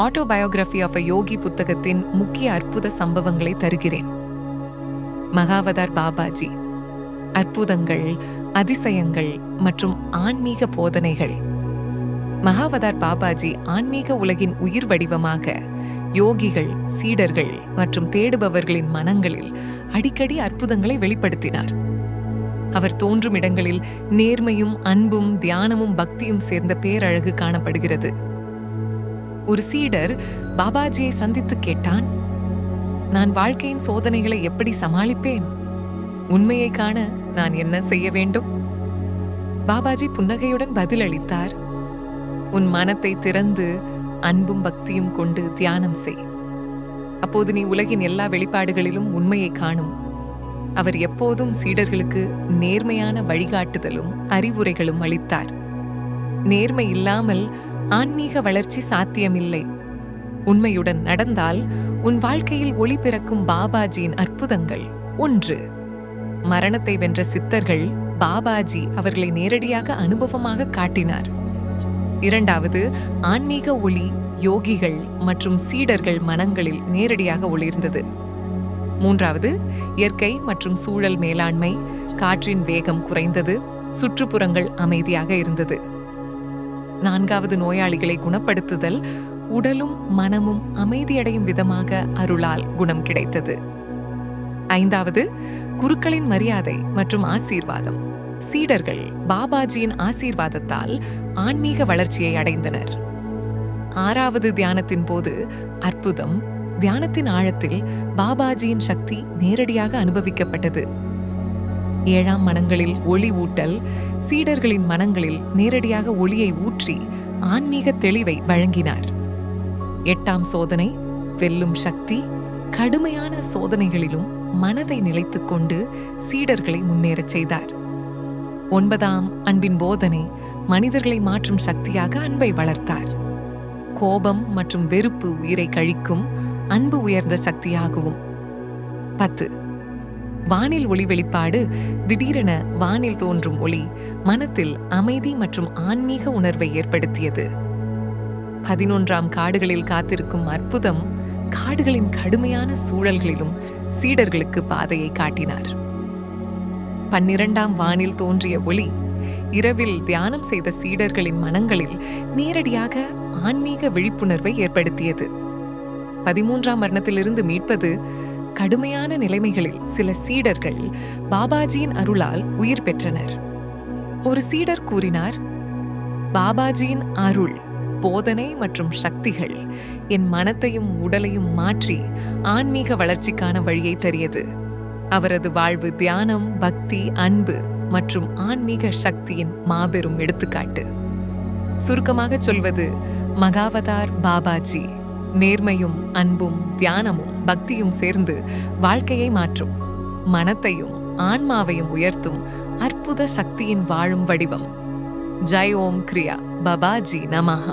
Autobiography of a யோகி புத்தகத்தின் முக்கிய அற்புத சம்பவங்களை தருகிறேன். மகாவதார் பாபாஜி. அற்புதங்கள், அதிசயங்கள் மற்றும் ஆன்மீக போதனைகள். மகாவதார் பாபாஜி ஆன்மீக உலகின் உயிர் வடிவமாக யோகிகள், சீடர்கள் மற்றும் தேடுபவர்களின் மனங்களில் அடிக்கடி அற்புதங்களை வெளிப்படுத்தினார். அவர் தோன்றும் இடங்களில் நேர்மையும், அன்பும், தியானமும், பக்தியும் சேர்ந்த பேரழகு காணப்படுகிறது. ஒரு சீடர் பாபாஜியை சந்தித்து கேட்டான், நான் வாழ்க்கையின் சோதனைகளை எப்படி சமாளிப்பேன்? உண்மையை காண நான் என்ன செய்ய வேண்டும்? பாபாஜி புன்னகையுடன் பதிலளித்தார், உன் மனத்தை திறந்து அன்பும் பக்தியும் கொண்டு தியானம் செய். அப்போது நீ உலகின் எல்லா வெளிப்பாடுகளிலும் உண்மையை காணும். அவர் எப்போதும் சீடர்களுக்கு நேர்மையான வழிகாட்டுதலும் அறிவுரைகளும் அளித்தார். நேர்மை இல்லாமல் ஆன்மீக வளர்ச்சி சாத்தியமில்லை. உண்மையுடன் நடந்தால் உன் வாழ்க்கையில் ஒளி பிறக்கும். பாபாஜியின் அற்புதங்கள். 1. மரணத்தை வென்ற சித்தர்கள். பாபாஜி அவர்களை நேரடியாக அனுபவமாக காட்டினார். 2. ஆன்மீக ஒளி யோகிகள் மற்றும் சீடர்கள் மனங்களில் நேரடியாக ஒளிர்ந்தது. 3. இயற்கை மற்றும் சூழல் மேலாண்மை. காற்றின் வேகம் குறைந்தது, சுற்றுப்புறங்கள் அமைதியாக இருந்தது. 4. நோயாளிகளை குணப்படுத்துதல். உடலும் மனமும் அமைதியடையும் விதமாக அருளால் குணம் கிடைத்தது. 5. குருக்களின் மரியாதை மற்றும் ஆசீர்வாதம். சீடர்கள் பாபாஜியின் ஆசீர்வாதத்தால் ஆன்மீக வளர்ச்சியை அடைந்தனர். 6. தியானத்தின் போது அற்புதம். தியானத்தின் ஆழத்தில் பாபாஜியின் சக்தி நேரடியாக அனுபவிக்கப்பட்டது. 7 மனங்களில் ஒளி ஊட்டல். சீடர்களின் மனங்களில் நேரடியாக ஒளியை ஊற்றி ஆன்மீக தெளிவை வழங்கினார். 8 சோதனை. வெல்லும் சக்தி. கடுமையான சோதனைகளிலும் மனதை நிலைத்துக் கொண்டு சீடர்களை முன்னேறச் செய்தார். 9 அன்பின் போதனை. மனிதர்களை மாற்றும் சக்தியாக அன்பை வளர்த்தார். கோபம் மற்றும் வெறுப்பு உயிரை கழிக்கும், அன்பு உயர்ந்த சக்தியாகவும். 10 வானில் ஒளி வெளிப்பாடு. திடீரென வானில் தோன்றும் ஒளி மனத்தில் அமைதி மற்றும் ஆன்மீக உணர்வை ஏற்படுத்தியது. 11 காடுகளில் காத்திருக்கும் அற்புதம். காடுகளின் கடுமையான சூழல்களிலும் சீடர்களுக்கு பாதையை காட்டினார். 12 வானில் தோன்றிய ஒளி இரவில் தியானம் செய்த சீடர்களின் மனங்களில் நேரடியாக ஆன்மீக விழிப்புணர்வை ஏற்படுத்தியது. 13 மரணத்திலிருந்து மீட்பது. கடுமையான நிலைமைகளில் சில சீடர்கள் பாபாஜியின் அருளால் உயிர் பெற்றனர். ஒரு சீடர் கூறினார், பாபாஜியின் அருள், போதனை மற்றும் சக்திகள் என் மனத்தையும் உடலையும் மாற்றி ஆன்மீக வளர்ச்சிக்கான வழியை தரியது. அவரது வாழ்வு தியானம், பக்தி, அன்பு மற்றும் ஆன்மீக சக்தியின் மாபெரும் எடுத்துக்காட்டு. சுருக்கமாக சொல்வது, மகாவதார் பாபாஜி நேர்மையும், அன்பும், தியானமும், பக்தியும் சேர்ந்து வாழ்க்கையை மாற்றும், மனத்தையும் ஆன்மாவையும் உயர்த்தும் அற்புத சக்தியின் வாழும் வடிவம். ஜெய் ஓம் கிரியா பாபாஜி நமஹ.